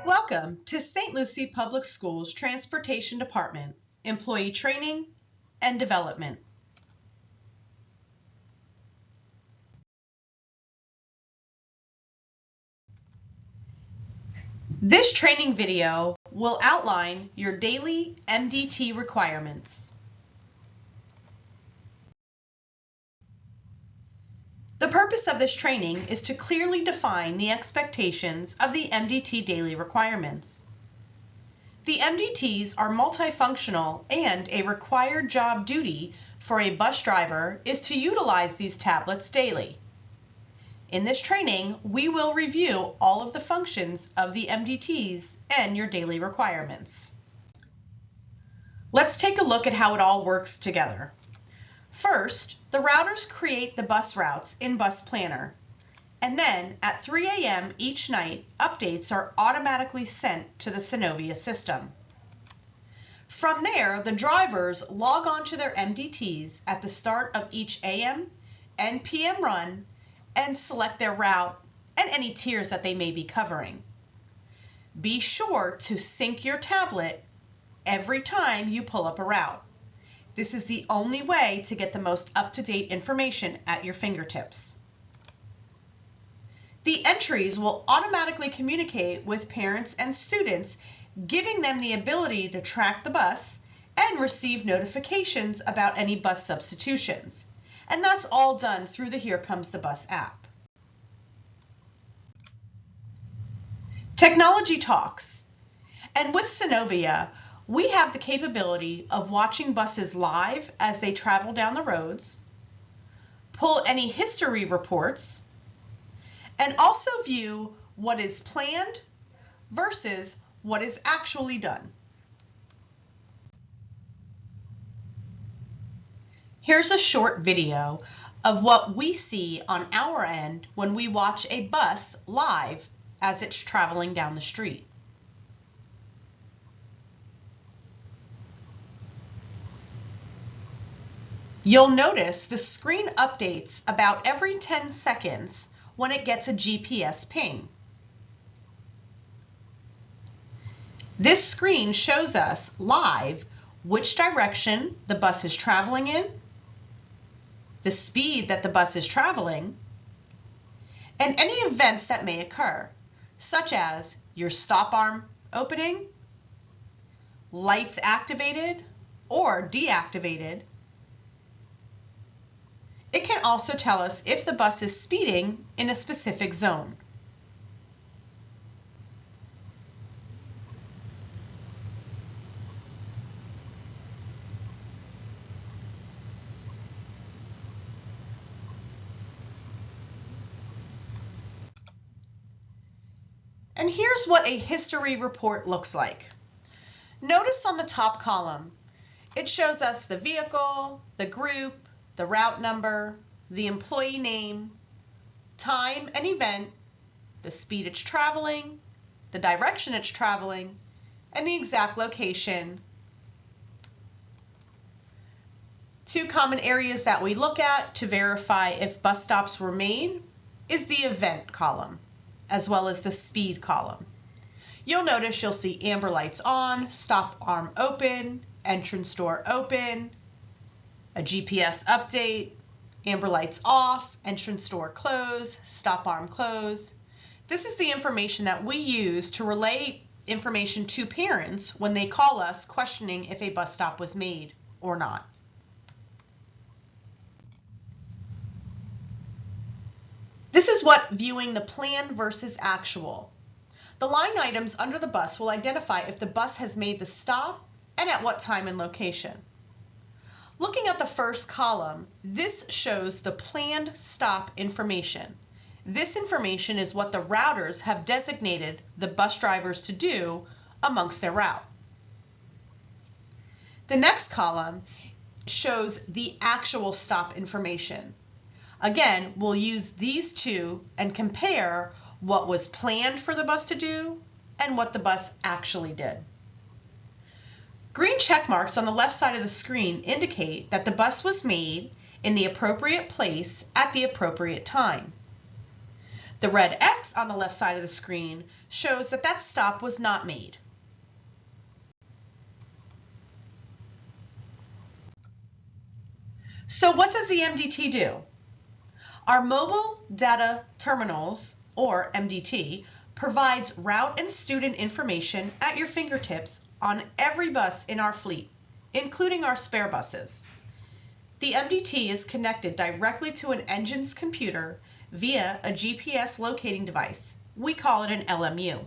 Welcome to St. Lucie Public Schools Transportation Department, Employee Training and Development. This training video will outline your daily MDT requirements. The purpose of this training is to clearly define the expectations of the MDT daily requirements. The MDTs are multifunctional, and a required job duty for a bus driver is to utilize these tablets daily. In this training, we will review all of the functions of the MDTs and your daily requirements. Let's take a look at how it all works together. First, the routers create the bus routes in Bus Planner, and then at 3 a.m. each night, updates are automatically sent to the Synovia system. From there, the drivers log on to their MDTs at the start of each AM and PM run and select their route and any tiers that they may be covering. Be sure to sync your tablet every time you pull up a route. This is the only way to get the most up-to-date information at your fingertips. The entries will automatically communicate with parents and students, giving them the ability to track the bus and receive notifications about any bus substitutions. And that's all done through the Here Comes the Bus app. Technology talks. And with Synovia, we have the capability of watching buses live as they travel down the roads, pull any history reports, and also view what is planned versus what is actually done. Here's a short video of what we see on our end when we watch a bus live as it's traveling down the street. You'll notice the screen updates about every 10 seconds when it gets a GPS ping. This screen shows us live which direction the bus is traveling in, the speed that the bus is traveling, and any events that may occur, such as your stop arm opening, lights activated or deactivated. It can also tell us if the bus is speeding in a specific zone. And here's what a history report looks like. Notice on the top column, it shows us the vehicle, the group, the route number, the employee name, time and event, the speed it's traveling, the direction it's traveling, and the exact location. Two common areas that we look at to verify if bus stops were made is the event column, as well as the speed column. You'll notice you'll see amber lights on, stop arm open, entrance door open, a GPS update, amber lights off, entrance door close, stop arm close. This is the information that we use to relay information to parents when they call us questioning if a bus stop was made or not. This is what viewing the plan versus actual. The line items under the bus will identify if the bus has made the stop and at what time and location. Looking at the first column, this shows the planned stop information. This information is what the routers have designated the bus drivers to do amongst their route. The next column shows the actual stop information. Again, we'll use these two and compare what was planned for the bus to do and what the bus actually did. Green check marks on the left side of the screen indicate that the bus was made in the appropriate place at the appropriate time. The red X on the left side of the screen shows that that stop was not made. So what does the MDT do? Our mobile data terminals, or MDT, provides route and student information at your fingertips on every bus in our fleet, including our spare buses. The MDT is connected directly to an engine's computer via a GPS locating device. We call it an LMU.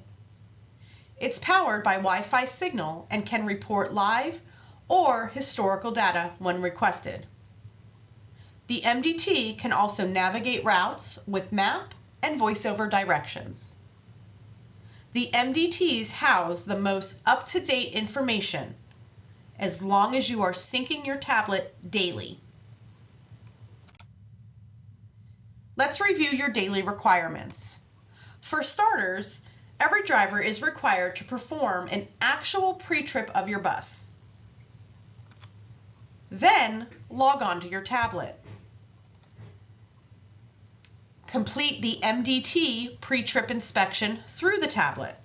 It's powered by Wi-Fi signal and can report live or historical data when requested. The MDT can also navigate routes with map and voiceover directions. The MDTs house the most up-to-date information as long as you are syncing your tablet daily. Let's review your daily requirements. For starters, every driver is required to perform an actual pre-trip of your bus. Then log on to your tablet. Complete the MDT pre-trip inspection through the tablet.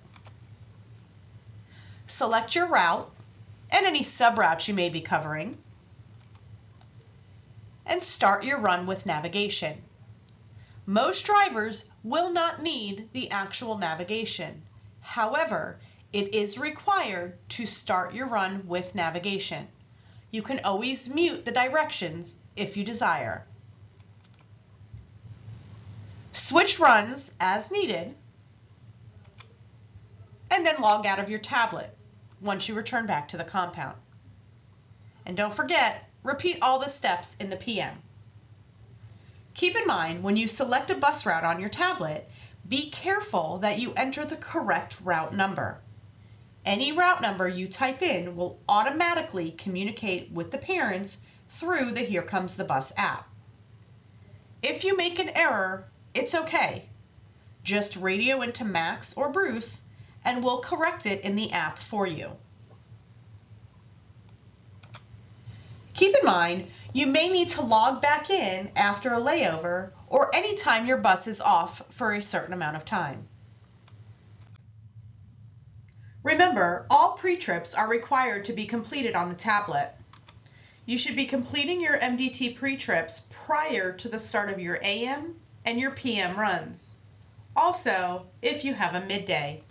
Select your route and any sub-routes you may be covering, and start your run with navigation. Most drivers will not need the actual navigation. However, it is required to start your run with navigation. You can always mute the directions if you desire. Switch runs as needed, and then log out of your tablet once you return back to the compound. And don't forget, repeat all the steps in the PM. Keep in mind, when you select a bus route on your tablet, be careful that you enter the correct route number. Any route number you type in will automatically communicate with the parents through the Here Comes the Bus app. If you make an error, it's okay. Just radio into Max or Bruce and we'll correct it in the app for you. Keep in mind, you may need to log back in after a layover or anytime your bus is off for a certain amount of time. Remember, all pre-trips are required to be completed on the tablet. You should be completing your MDT pre-trips prior to the start of your AM and your PM runs. Also, if you have a midday.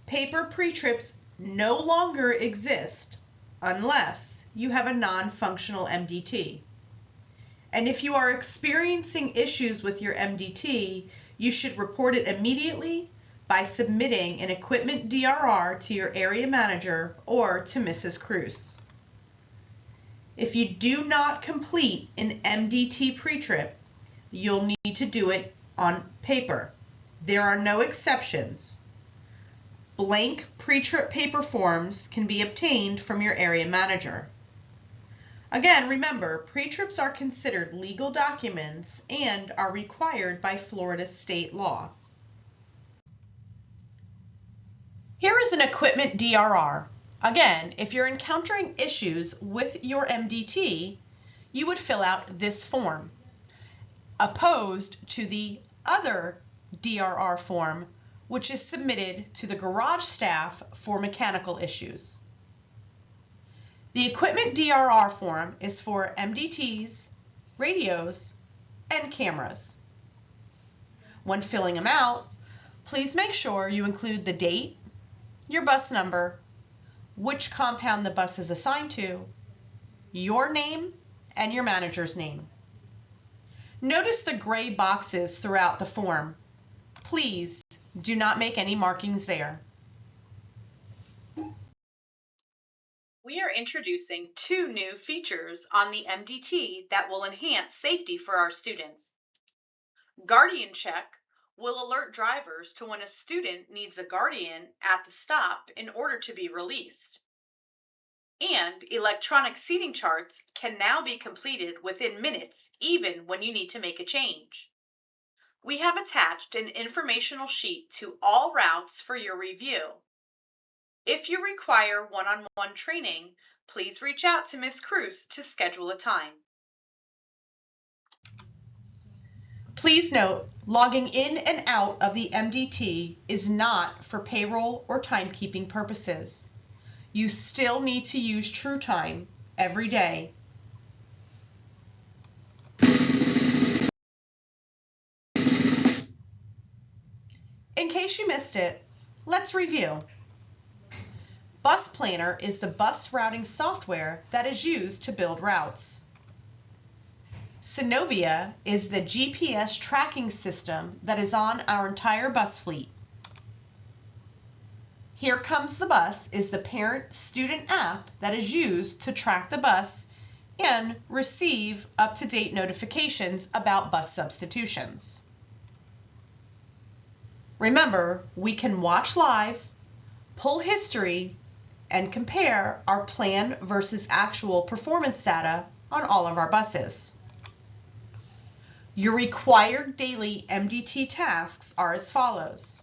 Paper pre-trips no longer exist unless you have a non-functional MDT. And if you are experiencing issues with your MDT, you should report it immediately by submitting an equipment DRR to your area manager or to Mrs. Cruz. If you do not complete an MDT pre-trip, you'll need to do it on paper. There are no exceptions. Blank pre-trip paper forms can be obtained from your area manager. Again, remember, pre-trips are considered legal documents and are required by Florida state law. Here is an equipment DRR. Again, if you're encountering issues with your MDT, you would fill out this form, opposed to the other DRR form, which is submitted to the garage staff for mechanical issues. The equipment DRR form is for MDTs, radios, and cameras. When filling them out, please make sure you include the date, your bus number, which compound the bus is assigned to, your name, and your manager's name. Notice the gray boxes throughout the form. Please do not make any markings there. We are introducing 2 new features on the MDT that will enhance safety for our students. Guardian Check will alert drivers to when a student needs a guardian at the stop in order to be released. And electronic seating charts can now be completed within minutes, even when you need to make a change. We have attached an informational sheet to all routes for your review. If you require one-on-one training, please reach out to Ms. Cruz to schedule a time. Please note Logging in and out of the MDT is not for payroll or timekeeping purposes. You still need to use TrueTime every day. In case you missed it, let's review. Bus Planner is the bus routing software that is used to build routes. Synovia is the GPS tracking system that is on our entire bus fleet. Here Comes the Bus is the parent-student app that is used to track the bus and receive up-to-date notifications about bus substitutions. Remember, we can watch live, pull history, and compare our plan versus actual performance data on all of our buses. Your required daily MDT tasks are as follows.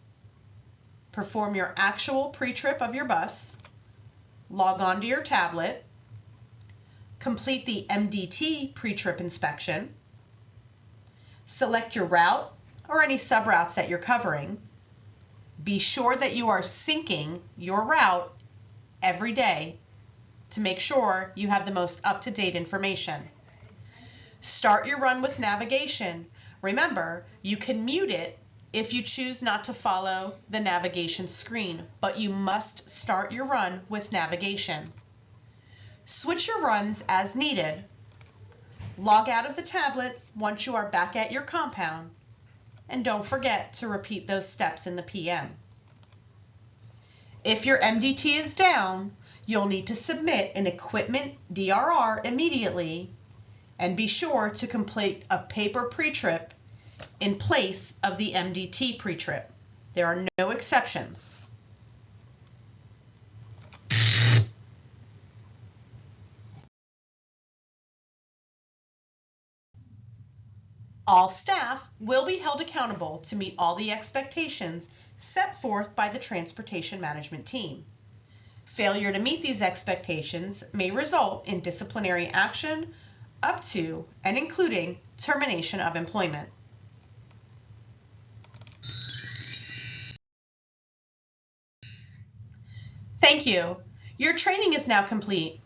Perform your actual pre-trip of your bus, log on to your tablet, complete the MDT pre-trip inspection, select your route or any sub-routes that you're covering. Be sure that you are syncing your route every day to make sure you have the most up-to-date information. Start your run with navigation. Remember, you can mute it if you choose not to follow the navigation screen, but you must start your run with navigation. Switch your runs as needed. Log out of the tablet once you are back at your compound, and don't forget to repeat those steps in the PM. If your MDT is down, you'll need to submit an equipment DRR immediately, and be sure to complete a paper pre-trip in place of the MDT pre-trip. There are no exceptions. All staff will be held accountable to meet all the expectations set forth by the transportation management team. Failure to meet these expectations may result in disciplinary action up to and including termination of employment. Thank you. Your training is now complete.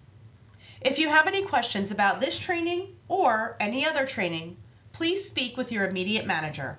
If you have any questions about this training or any other training, please speak with your immediate manager.